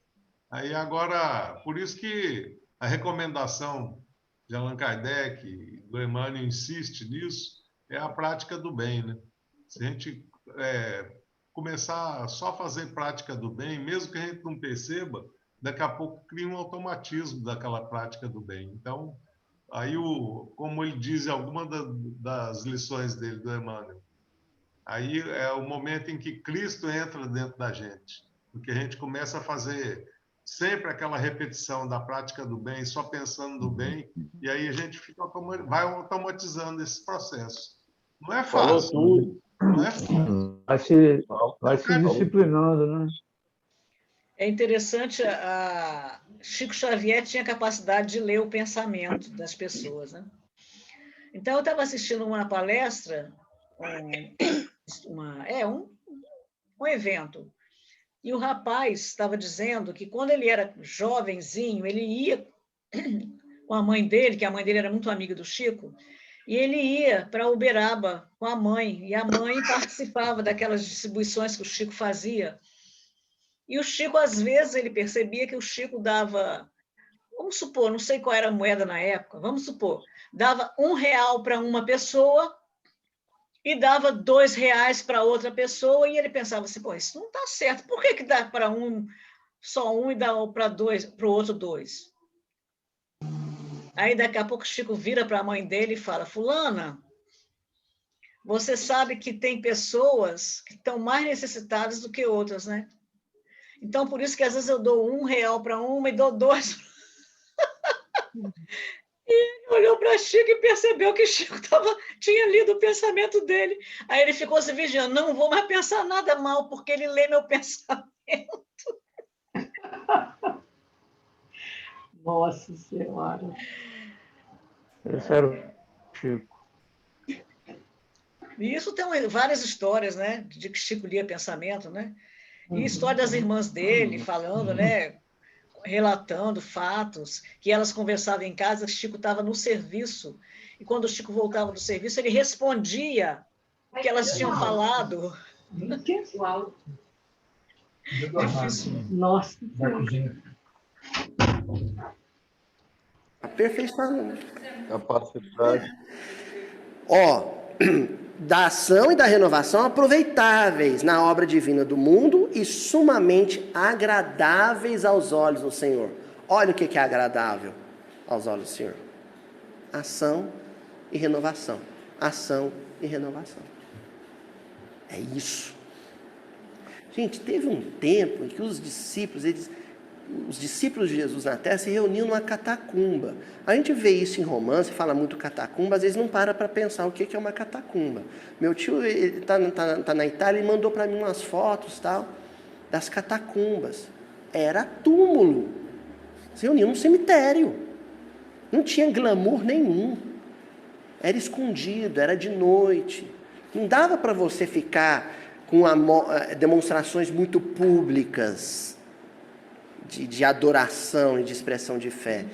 Aí agora, por isso que a recomendação de Allan Kardec e do Emmanuel insiste nisso, é a prática do bem, né? Se a gente começar só a fazer prática do bem, mesmo que a gente não perceba, daqui a pouco cria um automatismo daquela prática do bem. Então, aí, como ele diz em alguma das lições dele, do Emmanuel, aí é o momento em que Cristo entra dentro da gente, porque a gente começa a fazer sempre aquela repetição da prática do bem, só pensando no bem, e aí a gente vai automatizando esse processo. Não é fácil. Não é fácil. Vai se disciplinando, né? É interessante, Chico Xavier tinha capacidade de ler o pensamento das pessoas, né? Então, eu estava assistindo uma palestra, um evento, e o rapaz estava dizendo que quando ele era jovenzinho, ele ia com a mãe dele, que a mãe dele era muito amiga do Chico, E ele ia para Uberaba com a mãe, e a mãe participava daquelas distribuições que o Chico fazia. E o Chico, às vezes, ele percebia que o Chico dava, vamos supor, não sei qual era a moeda na época, vamos supor, dava R$1 para uma pessoa e dava R$2 para outra pessoa, e ele pensava assim, pô, isso não está certo, por que dá para só um e dá para o outro 2? Aí, daqui a pouco, o Chico vira para a mãe dele e fala, fulana, você sabe que tem pessoas que estão mais necessitadas do que outras, né? Então, por isso que, às vezes, eu dou R$1 para uma e dou 2. E ele olhou para Chico e percebeu que Chico tinha lido o pensamento dele. Aí ele ficou se vigiando, não vou mais pensar nada mal, porque ele lê meu pensamento. Nossa Senhora. Esse era o Chico. E isso tem várias histórias, né? De que Chico lia pensamento, né? E história das irmãs dele, falando, né? Relatando fatos, que elas conversavam em casa, que Chico estava no serviço, e quando o Chico voltava do serviço, ele respondia o que elas tinham falado. Difícil. Nossa. Aperfeiçoamento. Capacidade. Da ação e da renovação aproveitáveis na obra divina do mundo e sumamente agradáveis aos olhos do Senhor. Olha o que é agradável aos olhos do Senhor. Ação e renovação. Ação e renovação. É isso. Gente, teve um tempo em que os discípulos de Jesus na Terra se reuniam numa catacumba. A gente vê isso em Romanos, fala muito catacumba, às vezes não para pensar o que é uma catacumba. Meu tio está na Itália e mandou para mim umas fotos das catacumbas. Era túmulo. Se reuniam num cemitério. Não tinha glamour nenhum. Era escondido, era de noite. Não dava para você ficar com demonstrações muito públicas de adoração e de expressão de fé.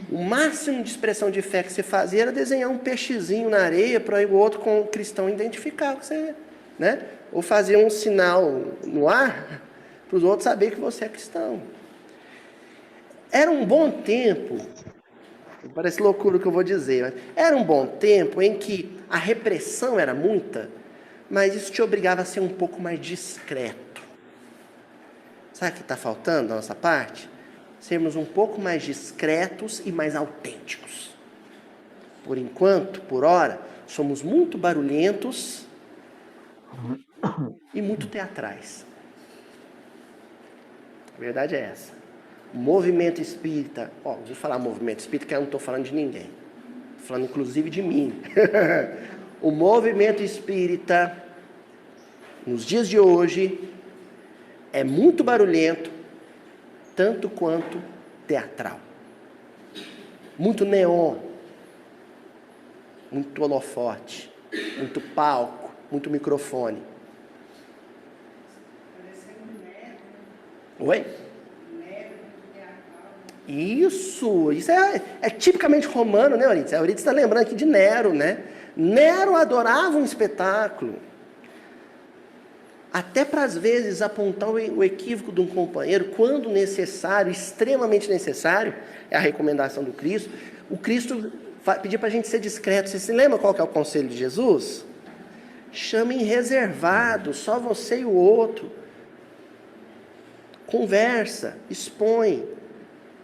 O máximo de expressão de fé que você fazia era desenhar um peixezinho na areia para o outro com o cristão identificar que você, né? Ou fazer um sinal no ar para os outros saberem que você é cristão. Era um bom tempo, parece loucura o que eu vou dizer, mas era um bom tempo em que a repressão era muita, mas isso te obrigava a ser um pouco mais discreto. Sabe o que está faltando da nossa parte? Sermos um pouco mais discretos e mais autênticos. Por enquanto, por hora, somos muito barulhentos e muito teatrais. A verdade é essa. O movimento espírita, vou falar movimento espírita, que eu não estou falando de ninguém. Estou falando inclusive de mim. O movimento espírita, nos dias de hoje, é muito barulhento, tanto quanto teatral. Muito neon, muito holofote, muito palco, muito microfone. Oi? Isso é tipicamente romano, né, Euridice? A Euridice está lembrando aqui de Nero, né? Nero adorava um espetáculo. Até para, às vezes, apontar o equívoco de um companheiro, quando necessário, extremamente necessário, é a recomendação do Cristo. O Cristo pediu para a gente ser discreto. Você se lembra qual que é o conselho de Jesus? Chame em reservado, só você e o outro. Conversa, expõe,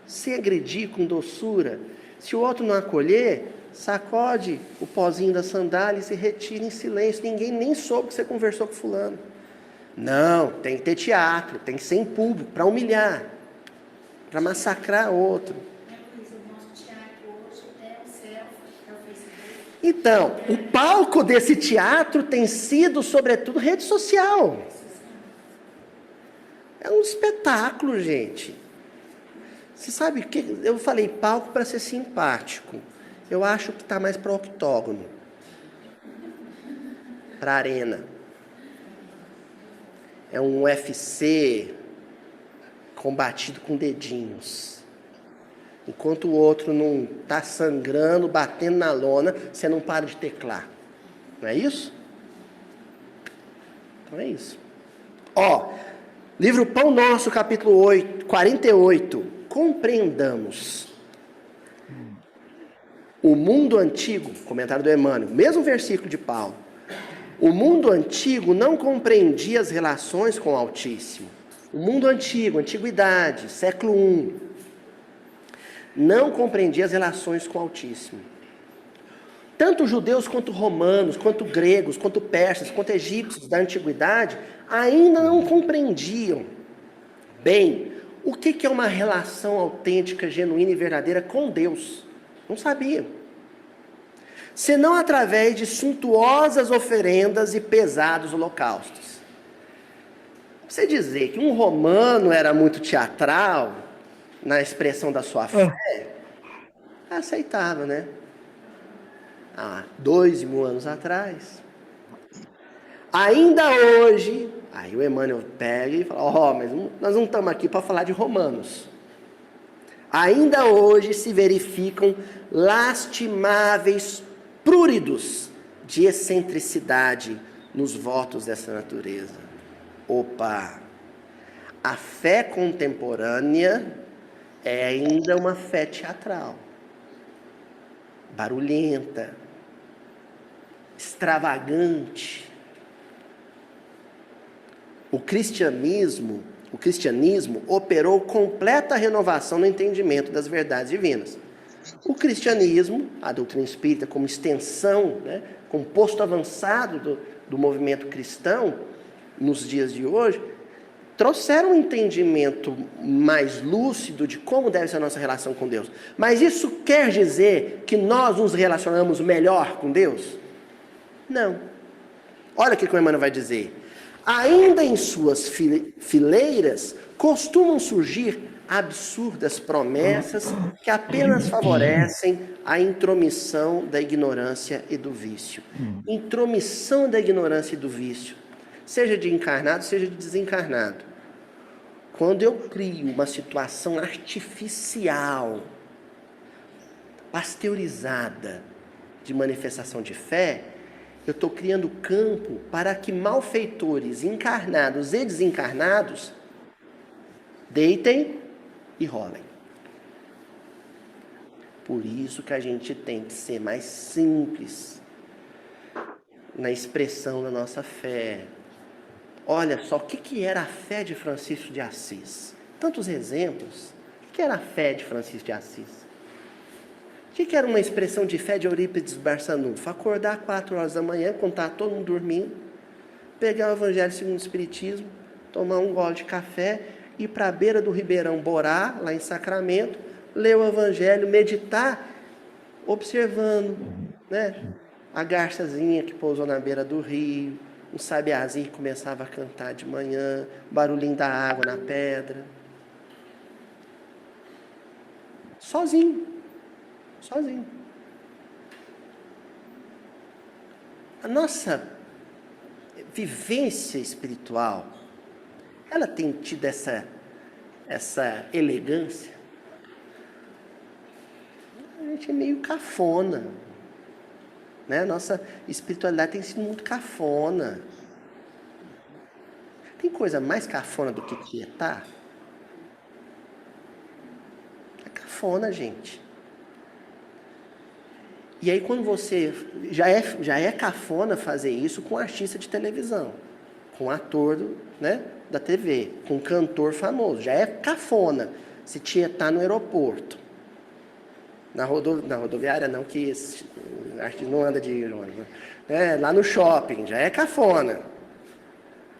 sem agredir, com doçura. Se o outro não acolher, sacode o pozinho da sandália e se retira em silêncio. Ninguém nem soube que você conversou com fulano. Não, tem que ter teatro, tem que ser em público, para humilhar, para massacrar outro. Então, o palco desse teatro tem sido, sobretudo, rede social. É um espetáculo, gente. Você sabe que eu falei palco para ser simpático. Eu acho que está mais para o octógono, para a arena. É um UFC combatido com dedinhos. Enquanto o outro não está sangrando, batendo na lona, você não para de teclar. Não é isso? Então é isso. Ó, livro Pão Nosso, capítulo 48. Compreendamos. O mundo antigo, comentário do Emmanuel, mesmo versículo de Paulo. O mundo antigo não compreendia as relações com o Altíssimo. O mundo antigo, antiguidade, século I, não compreendia as relações com o Altíssimo. Tanto judeus quanto romanos, quanto gregos, quanto persas, quanto egípcios da antiguidade ainda não compreendiam bem o que é uma relação autêntica, genuína e verdadeira com Deus. Não sabiam. Senão através de suntuosas oferendas e pesados holocaustos. Você dizer que um romano era muito teatral na expressão da sua fé, é aceitável, né? Há 2.000 anos atrás. Ainda hoje, aí o Emmanuel pega e fala, mas nós não estamos aqui para falar de romanos. Ainda hoje se verificam lastimáveis pruridos de excentricidade nos votos dessa natureza. Opa! A fé contemporânea é ainda uma fé teatral, barulhenta, extravagante. O cristianismo operou completa renovação no entendimento das verdades divinas. O cristianismo, a doutrina espírita como extensão, como posto avançado do movimento cristão nos dias de hoje, trouxeram um entendimento mais lúcido de como deve ser a nossa relação com Deus. Mas isso quer dizer que nós nos relacionamos melhor com Deus? Não. Olha o que o Emmanuel vai dizer. Ainda em suas fileiras costumam surgir absurdas promessas que apenas favorecem a intromissão da ignorância e do vício. Intromissão da ignorância e do vício, seja de encarnado, seja de desencarnado. Quando eu crio uma situação artificial, pasteurizada, de manifestação de fé, eu estou criando campo para que malfeitores encarnados e desencarnados deitem e rolem. Por isso que a gente tem que ser mais simples na expressão da nossa fé. Olha só, o que era a fé de Francisco de Assis? Tantos exemplos. O que era a fé de Francisco de Assis? O que era uma expressão de fé de Eurípides Barçanufo? Acordar 4 horas da manhã, quando está todo mundo dormindo, pegar o Evangelho segundo o Espiritismo, tomar um gole de café, ir para a beira do Ribeirão Borá, lá em Sacramento, ler o Evangelho, meditar, observando, a garçazinha que pousou na beira do rio, um sabiazinho que começava a cantar de manhã, o barulhinho da água na pedra. Sozinho. A nossa vivência espiritual, ela tem tido essa elegância. A gente é meio cafona, Nossa espiritualidade tem sido muito cafona. Tem coisa mais cafona do que quietar? É cafona, gente. E aí quando você... Já é cafona fazer isso com artista de televisão, com ator da TV, com cantor famoso. Já é cafona se tietar no aeroporto. Na rodoviária não, que acho que não anda de ônibus. Lá no shopping, já é cafona.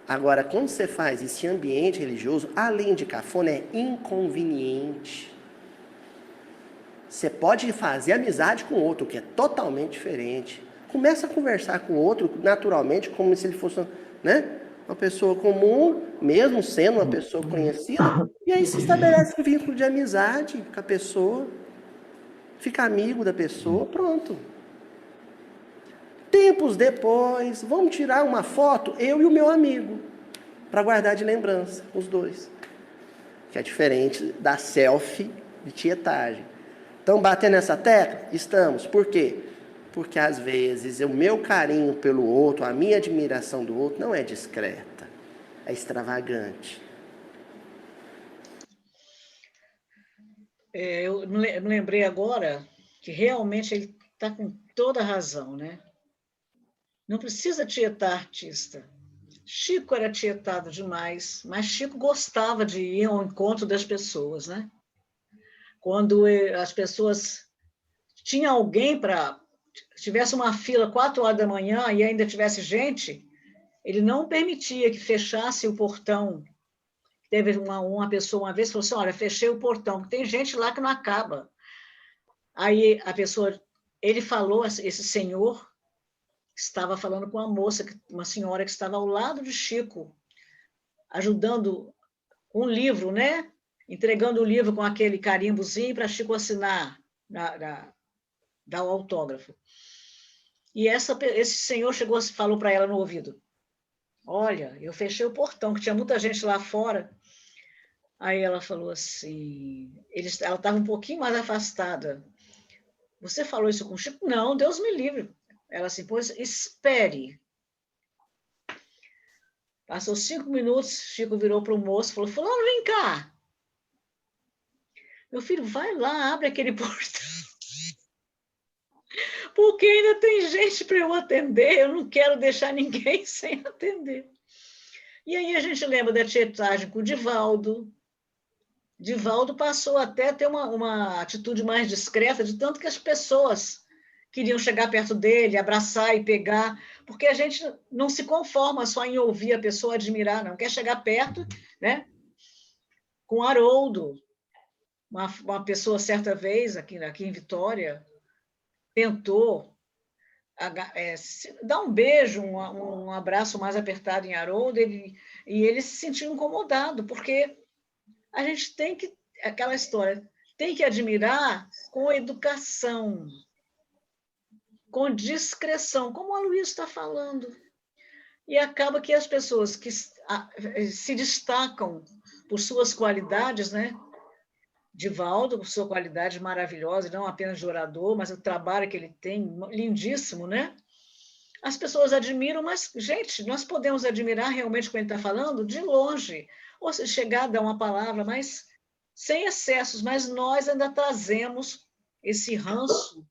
Agora, quando você faz esse ambiente religioso, além de cafona, é inconveniente. Você pode fazer amizade com outro, que é totalmente diferente. Começa a conversar com o outro naturalmente, como se ele fosse uma pessoa comum, mesmo sendo uma pessoa conhecida. E aí se estabelece um vínculo de amizade com a pessoa, fica amigo da pessoa, pronto. Tempos depois, vamos tirar uma foto, eu e o meu amigo, para guardar de lembrança, os dois. Que é diferente da selfie de tietagem. Estão batendo nessa tecla? Estamos. Por quê? Porque às vezes o meu carinho pelo outro, a minha admiração do outro não é discreta, é extravagante. Eu me lembrei agora que realmente ele está com toda a razão, né? Não precisa tietar artista. Chico era tietado demais, mas Chico gostava de ir ao encontro das pessoas, né? Quando as pessoas tinha alguém para tivesse uma fila 4 horas da manhã e ainda tivesse gente, ele não permitia que fechasse o portão. Teve uma pessoa uma vez que falou assim: olha, fechei o portão, porque tem gente lá que não acaba. Aí a pessoa, ele falou, esse senhor estava falando com uma moça, uma senhora que estava ao lado de Chico, ajudando com um livro, né? Entregando o livro com aquele carimbozinho para Chico assinar, dar o autógrafo. E esse senhor chegou, falou para ela no ouvido: olha, eu fechei o portão, que tinha muita gente lá fora. Aí ela falou assim, ela estava um pouquinho mais afastada. Você falou isso com o Chico? Não, Deus me livre. Ela assim, pois espere. Passou 5 minutos, Chico virou para o moço e falou: fulano, vem cá. Meu filho, vai lá, abre aquele portão. Porque ainda tem gente para eu atender, eu não quero deixar ninguém sem atender. E aí a gente lembra da tietagem com o Divaldo. Divaldo passou até a ter uma atitude mais discreta, de tanto que as pessoas queriam chegar perto dele, abraçar e pegar, porque a gente não se conforma só em ouvir a pessoa, admirar, não. Quer chegar perto, né? Com Haroldo, uma pessoa, certa vez, aqui em Vitória, tentou dar um beijo, um abraço mais apertado em Haroldo, e ele se sentiu incomodado, porque a gente tem que, aquela história, tem que admirar com educação, com discrição, como a Luísa está falando. E acaba que as pessoas que se destacam por suas qualidades, né? Divaldo, por sua qualidade maravilhosa, não apenas de orador, mas o trabalho que ele tem, lindíssimo, né? As pessoas admiram, mas, gente, nós podemos admirar realmente o que ele está falando de longe, ou se chegar a dar uma palavra, mas sem excessos, mas nós ainda trazemos esse ranço,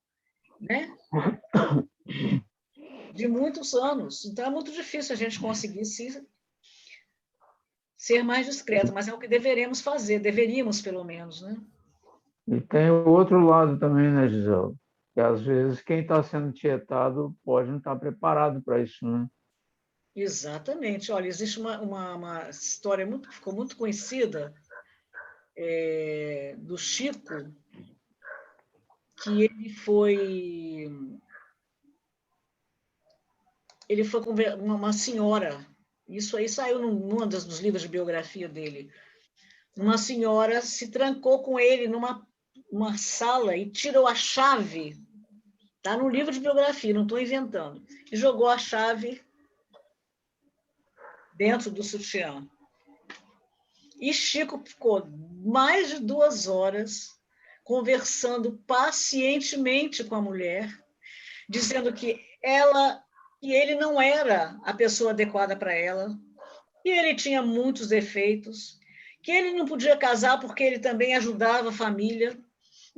né? De muitos anos. Então, é muito difícil a gente conseguir ser mais discreto, mas é o que deveríamos, pelo menos, né? E tem o outro lado também, né, Gisela? Que às vezes quem está sendo tietado pode não estar preparado para isso, né? Exatamente. Olha, existe uma história ficou muito conhecida do Chico, que ele foi com uma senhora, isso aí saiu num dos livros de biografia dele. Uma senhora se trancou com ele numa sala e tirou a chave, está no livro de biografia, não estou inventando, e jogou a chave dentro do sutiã. E Chico ficou mais de 2 horas conversando pacientemente com a mulher, dizendo que ele não era a pessoa adequada para ela, que ele tinha muitos defeitos, que ele não podia casar porque ele também ajudava a família,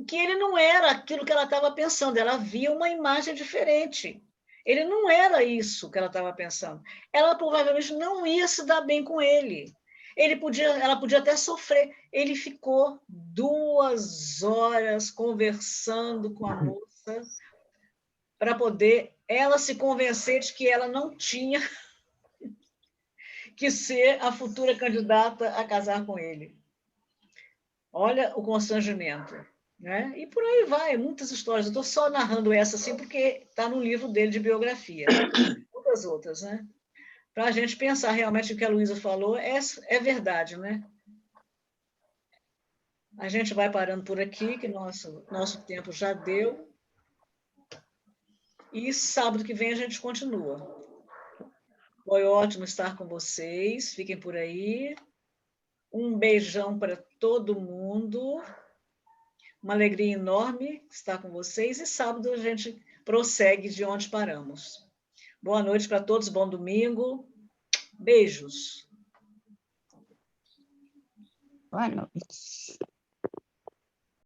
que ele não era aquilo que ela estava pensando, ela via uma imagem diferente. Ele não era isso que ela estava pensando. Ela provavelmente não ia se dar bem com ele. Ela podia até sofrer. Ele ficou 2 horas conversando com a moça para poder ela se convencer de que ela não tinha que ser a futura candidata a casar com ele. Olha o constrangimento, né? E por aí vai, muitas histórias. Eu estou só narrando essa assim porque está no livro dele de biografia. Muitas outras, né? Para a gente pensar realmente o que a Luísa falou é verdade, né? A gente vai parando por aqui, que nosso tempo já deu. E sábado que vem a gente continua. Foi ótimo estar com vocês. Fiquem por aí. Um beijão para todo mundo. Uma alegria enorme estar com vocês e sábado a gente prossegue de onde paramos. Boa noite para todos, bom domingo. Beijos. Boa noite.